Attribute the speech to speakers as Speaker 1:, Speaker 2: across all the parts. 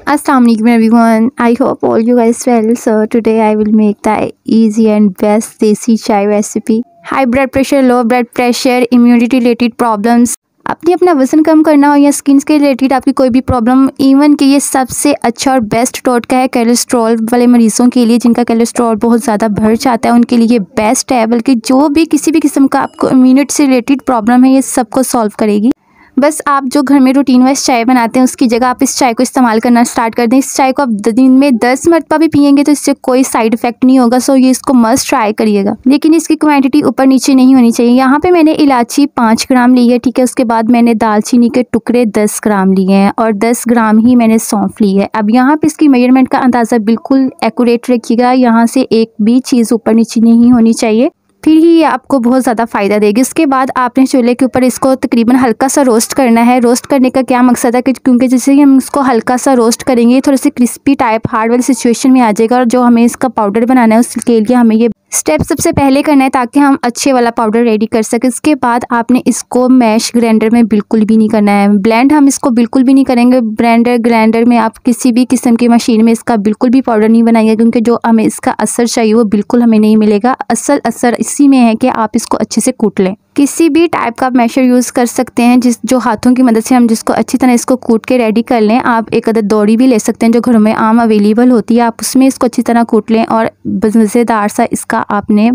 Speaker 1: Assalamu alaikum everyone. I hope all you guys well. So today I will make the easy and best desi chai recipe. High blood pressure, low blood pressure, immunity related problems, आपने अपना वज़न कम करना हो या skin के related आपकी कोई भी प्रॉब्लम, इवन कि ये सबसे अच्छा और बेस्ट टोटका है कोलेस्ट्रॉल वाले मरीज़ों के लिए जिनका कोलेस्ट्रॉल बहुत ज़्यादा बढ़ जाता है, उनके लिए ये बेस्ट है। बल्कि जो भी किसी भी किस्म का आपको इम्यूनिटी से रिलेटेड प्रॉब्लम है ये सबको सॉल्व करेगी। बस आप जो घर में रूटीन वाइज चाय बनाते हैं उसकी जगह आप इस चाय को इस्तेमाल करना स्टार्ट कर दें। इस चाय को आप दिन में 10 मरतबा भी पियेंगे तो इससे कोई साइड इफेक्ट नहीं होगा। सो ये इसको मस्ट ट्राई करिएगा, लेकिन इसकी क्वांटिटी ऊपर नीचे नहीं होनी चाहिए। यहाँ पे मैंने इलायची 5 ग्राम ली है, ठीक है। उसके बाद मैंने दालचीनी के टुकड़े 10 ग्राम लिए हैं और 10 ग्राम ही मैंने सौंफ ली है। अब यहाँ पे इसकी मेजरमेंट का अंदाज़ा बिल्कुल एक्यूरेट रखिएगा, यहाँ से एक भी चीज़ ऊपर नीचे नहीं होनी चाहिए, फिर ही ये आपको बहुत ज़्यादा फ़ायदा देगी। इसके बाद आपने चूल्हे के ऊपर इसको तकरीबन हल्का सा रोस्ट करना है। रोस्ट करने का क्या मकसद है कि क्योंकि जैसे ही हम इसको हल्का सा रोस्ट करेंगे थोड़ी सी क्रिस्पी टाइप हार्ड वाली सिचुएशन में आ जाएगा, और जो हमें इसका पाउडर बनाना है उसके लिए हमें ये स्टेप सबसे पहले करना है ताकि हम अच्छे वाला पाउडर रेडी कर सकें। इसके बाद आपने इसको मैश ग्राइंडर में बिल्कुल भी नहीं करना है, ब्लेंड हम इसको बिल्कुल भी नहीं करेंगे। ग्राइंडर में आप किसी भी किस्म की मशीन में इसका बिल्कुल भी पाउडर नहीं बनाइए, क्योंकि जो हमें इसका असर चाहिए वो बिल्कुल हमें नहीं मिलेगा। असल असर इसी में है कि आप इसको अच्छे से कूट लें। किसी भी टाइप का मैशर यूज़ कर सकते हैं जो हाथों की मदद से हम जिसको अच्छी तरह इसको कूट के रेडी कर लें। आप एक अदद दौड़ी भी ले सकते हैं जो घरों में आम अवेलेबल होती है, आप उसमें इसको अच्छी तरह कूट लें और मज़ेदार सा इसका आपने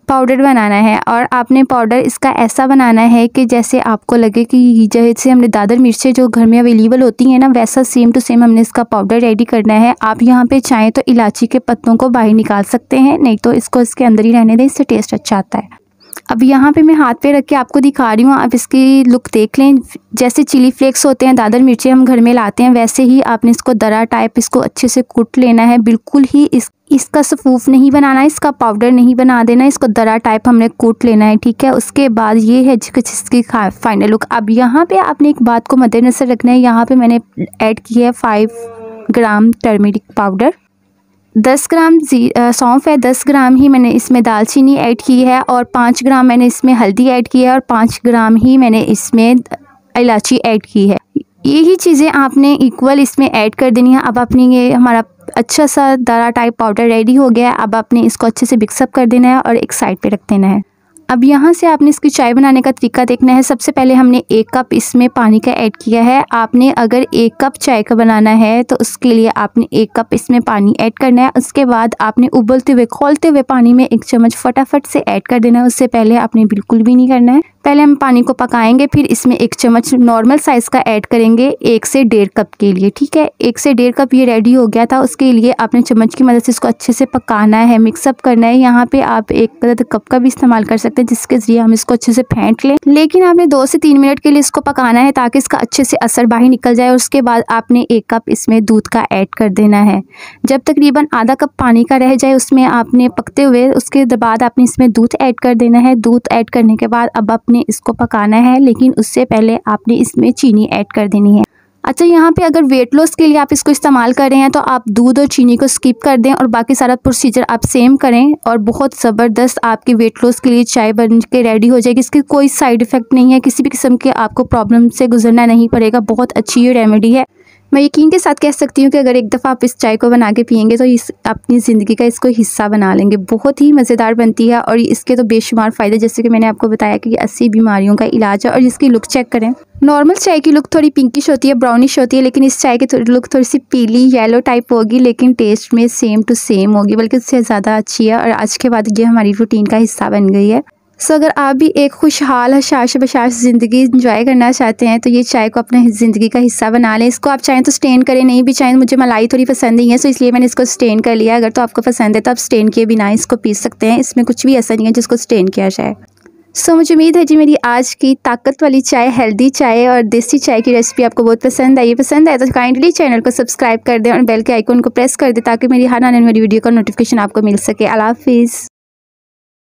Speaker 1: पाउडर बनाना है। और आपने पाउडर इसका ऐसा बनाना है कि जैसे आपको लगे कि जैसे हमने दादर मिर्चें जो घर में अवेलेबल होती हैं ना, वैसा सेम टू सेम हमने इसका पाउडर रेडी करना है। आप यहाँ पे चाहें तो इलायची के पत्तों को बाहर निकाल सकते हैं, नहीं तो इसको इसके अंदर ही रहने दें, इससे टेस्ट अच्छा आता है। अब यहाँ पे मैं हाथ पे रख के आपको दिखा रही हूँ, आप इसकी लुक देख लें। जैसे चिली फ्लेक्स होते हैं, दादर मिर्चें हम घर में लाते हैं, वैसे ही आपने इसको दरा टाइप इसको अच्छे से कूट लेना है। बिल्कुल ही इसका सफूफ नहीं बनाना, इसका पाउडर नहीं बना देना, इसको दरा टाइप हमने कूट लेना है, ठीक है। उसके बाद ये है कुछ इसकी फाइनल लुक। अब यहाँ पे आपने एक बात को मद्देनजर रखना है, यहाँ पे मैंने ऐड किया है 5 ग्राम टर्मरिक पाउडर, 10 ग्राम सौंफ है, 10 ग्राम ही मैंने इसमें दालचीनी ऐड की है और 5 ग्राम मैंने इसमें हल्दी ऐड की है और 5 ग्राम ही मैंने इसमें इलायची ऐड की है। यही चीज़ें आपने इक्वल इसमें ऐड कर देनी है। अब अपनी ये हमारा अच्छा सा दरा टाइप पाउडर रेडी हो गया है। अब आपने इसको अच्छे से मिक्सअप कर देना है और एक साइड पे रख देना है। अब यहाँ से आपने इसकी चाय बनाने का तरीका देखना है। सबसे पहले हमने 1 कप इसमें पानी का ऐड किया है। आपने अगर 1 कप चाय का बनाना है तो उसके लिए आपने 1 कप इसमें पानी ऐड करना है। उसके बाद आपने उबलते हुए खौलते हुए पानी में 1 चम्मच फटाफट से ऐड कर देना है। उससे पहले आपने बिल्कुल भी नहीं करना है। पहले हम पानी को पकाएंगे, फिर इसमें 1 चम्मच नॉर्मल साइज़ का ऐड करेंगे 1 से 1.5 कप के लिए, ठीक है। 1 से 1.5 कप ये रेडी हो गया था। उसके लिए आपने चम्मच की मदद से इसको अच्छे से पकाना है, मिक्सअप करना है। यहाँ पे आप 1 कप का भी इस्तेमाल कर सकते हैं जिसके ज़रिए हम इसको अच्छे से फेंट लें, लेकिन आपने 2 से 3 मिनट के लिए इसको पकाना है ताकि इसका अच्छे से असर बाहर निकल जाए। उसके बाद आपने 1 कप इसमें दूध का ऐड कर देना है। जब तकरीबन आधा कप पानी का रह जाए उसमें आपने पकते हुए उसके बाद आपने इसमें दूध ऐड कर देना है। दूध ऐड करने के बाद अब आपने इसको पकाना है, लेकिन उससे पहले आपने इसमें चीनी ऐड कर देनी है। अच्छा, यहाँ पे अगर वेट लॉस के लिए आप इसको इस्तेमाल कर रहे हैं तो आप दूध और चीनी को स्किप कर दें और बाकी सारा प्रोसीजर आप सेम करें और बहुत ज़बरदस्त आपकी वेट लॉस के लिए चाय बन के रेडी हो जाएगी। इसके कोई साइड इफ़ेक्ट नहीं है, किसी भी किस्म के आपको प्रॉब्लम से गुजरना नहीं पड़ेगा। बहुत अच्छी ये रेमेडी है। मैं यकीन के साथ कह सकती हूँ कि अगर एक दफ़ा आप इस चाय को बना के पियेंगे तो इस अपनी ज़िंदगी का इसको हिस्सा बना लेंगे। बहुत ही मज़ेदार बनती है और इसके तो बेशुमार फ़ायदे, जैसे कि मैंने आपको बताया कि 80 बीमारियों का इलाज है। और इसकी लुक चेक करें, नॉर्मल चाय की लुक थोड़ी पिंकिश होती है, ब्राउनिश होती है, लेकिन इस चाय की लुक थोड़ी सी पीली येलो टाइप होगी, लेकिन टेस्ट में सेम टू सेम होगी, बल्कि उससे ज़्यादा अच्छी है। और आज के बाद ये हमारी रूटीन का हिस्सा बन गई है। सो अगर आप भी एक खुशहाल हशाश बशाश ज़िंदगी इंजॉय करना चाहते हैं तो ये चाय को अपने ज़िंदगी का हिस्सा बना लें। इसको आप चाहें तो स्टेन करें, नहीं भी चाहें। मुझे मलाई थोड़ी पसंद नहीं है तो इसलिए मैंने इसको स्टेन कर लिया। अगर तो आपको पसंद है तो आप स्टेन किए बिना इसको पी सकते हैं, इसमें कुछ भी ऐसा नहीं है जिसको स्टेन किया जाए। सो मुझे उम्मीद है जी मेरी आज की ताकत वाली चाय, हेल्दी चाय और देसी चाय की रेसिपी आपको बहुत पसंद आई। पसंद आए तो काइंडली चैनल को सब्सक्राइब कर दें और बेल के आइकन को प्रेस कर दें ताकि मेरी हर आने वाली वीडियो का नोटिफिकेशन आपको मिल सके। अल्लाह हाफिज़।